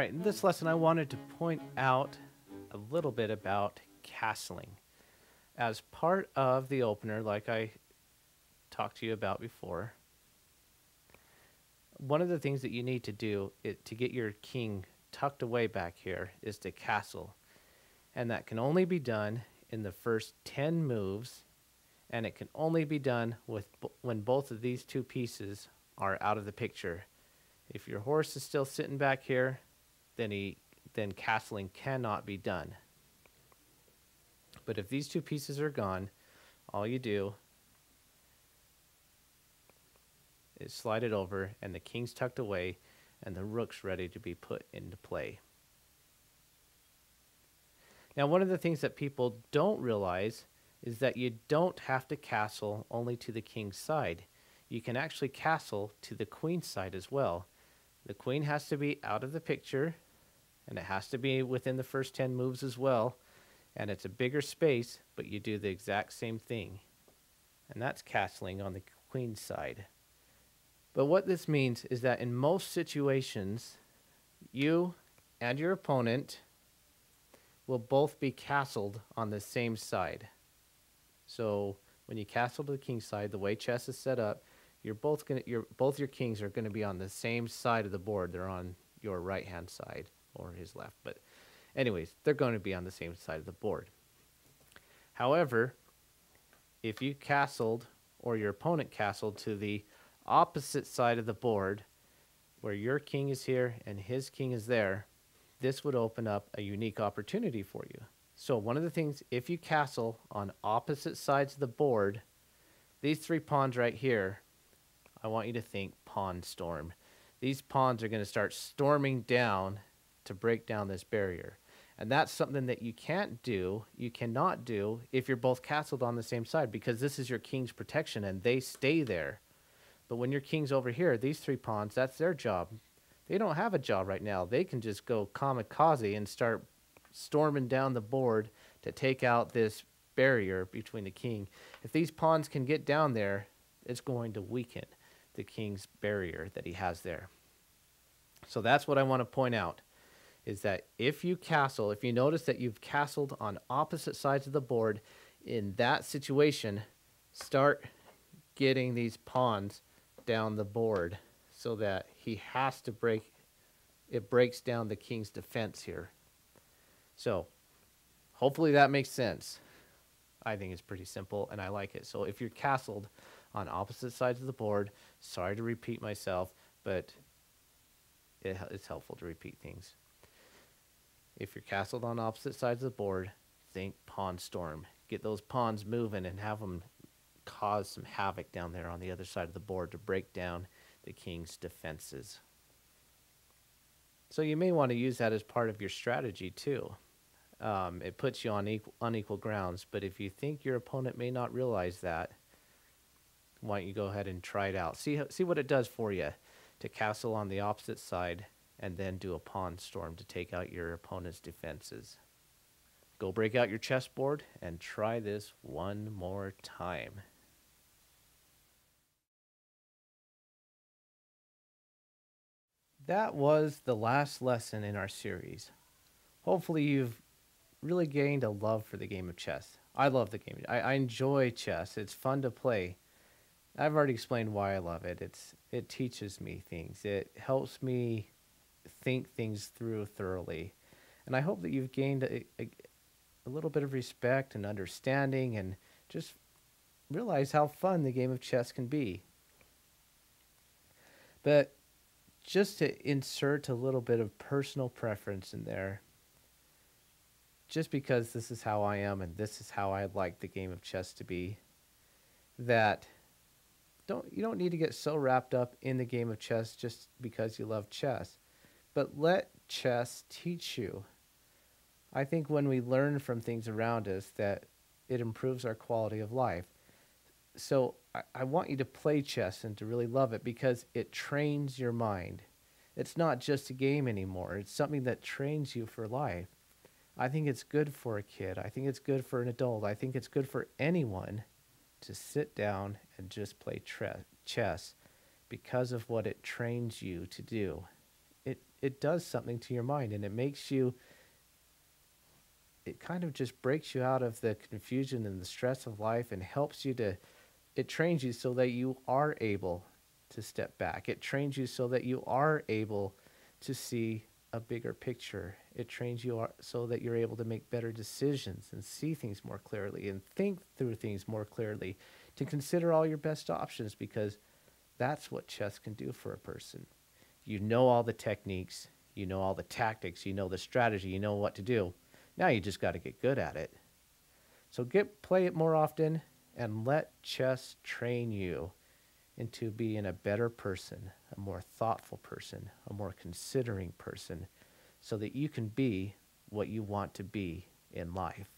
right, in this lesson I wanted to point out a little bit about castling. As part of the opener, like I talked to you about before, one of the things that you need to do to get your king tucked away back here is to castle. And that can only be done in the first 10 moves, and it can only be done when both of these two pieces are out of the picture. If your horse is still sitting back here, then castling cannot be done. But if these two pieces are gone, all you do is slide it over, and the king's tucked away, and the rook's ready to be put into play. Now, one of the things that people don't realize is that you don't have to castle only to the king's side. You can actually castle to the queen's side as well. The queen has to be out of the picture, and it has to be within the first 10 moves as well. And it's a bigger space, but you do the exact same thing. And that's castling on the queen's side. But what this means is that in most situations, you and your opponent will both be castled on the same side. So when you castle to the king's side, the way chess is set up, both your kings are going to be on the same side of the board. They're on your right-hand side or his left. But anyways, they're going to be on the same side of the board. However, if you castled or your opponent castled to the opposite side of the board, where your king is here and his king is there, this would open up a unique opportunity for you. So one of the things, if you castle on opposite sides of the board, these three pawns right here, I want you to think pawn storm. These pawns are going to start storming down to break down this barrier. And that's something that you cannot do if you're both castled on the same side, because this is your king's protection and they stay there. But when your king's over here, these three pawns, that's their job. They don't have a job right now. They can just go kamikaze and start storming down the board to take out this barrier between the king. If these pawns can get down there, it's going to weaken the king's barrier that he has there. So that's what I want to point out, is that if you notice that you've castled on opposite sides of the board, in that situation, start getting these pawns down the board so that he has to breaks down the king's defense here. So hopefully that makes sense. I think it's pretty simple and I like it. So if you're castled on opposite sides of the board, sorry to repeat myself, but it's helpful to repeat things. If you're castled on opposite sides of the board, think pawn storm. Get those pawns moving and have them cause some havoc down there on the other side of the board to break down the king's defenses. So you may want to use that as part of your strategy too. It puts you on unequal grounds, but if you think your opponent may not realize that, why don't you go ahead and try it out. See what it does for you to castle on the opposite side and then do a pawn storm to take out your opponent's defenses. Go break out your chessboard and try this one more time. That was the last lesson in our series. Hopefully you've really gained a love for the game of chess. I love the game. I enjoy chess. It's fun to play. I've already explained why I love it. It teaches me things. It helps me think things through thoroughly. And I hope that you've gained a little bit of respect and understanding and just realize how fun the game of chess can be. But just to insert a little bit of personal preference in there, just because this is how I am and this is how I'd like the game of chess to be, that you don't need to get so wrapped up in the game of chess just because you love chess, but let chess teach you. I think when we learn from things around us, that it improves our quality of life. So I want you to play chess and to really love it because it trains your mind. It's not just a game anymore. It's something that trains you for life. I think it's good for a kid. I think it's good for an adult. I think it's good for anyone to sit down and just play chess because of what it trains you to do. it does something to your mind, and it makes you, it kind of just breaks you out of the confusion and the stress of life and helps you to, it trains you so that you are able to step back. It trains you so that you are able to see a bigger picture. It trains you so that you're able to make better decisions and see things more clearly and think through things more clearly, to consider all your best options, because that's what chess can do for a person. You know all the techniques, you know all the tactics, you know the strategy, you know what to do. Now you just got to get good at it. So play it more often and let chess train you into being a better person, a more thoughtful person, a more considering person, so that you can be what you want to be in life.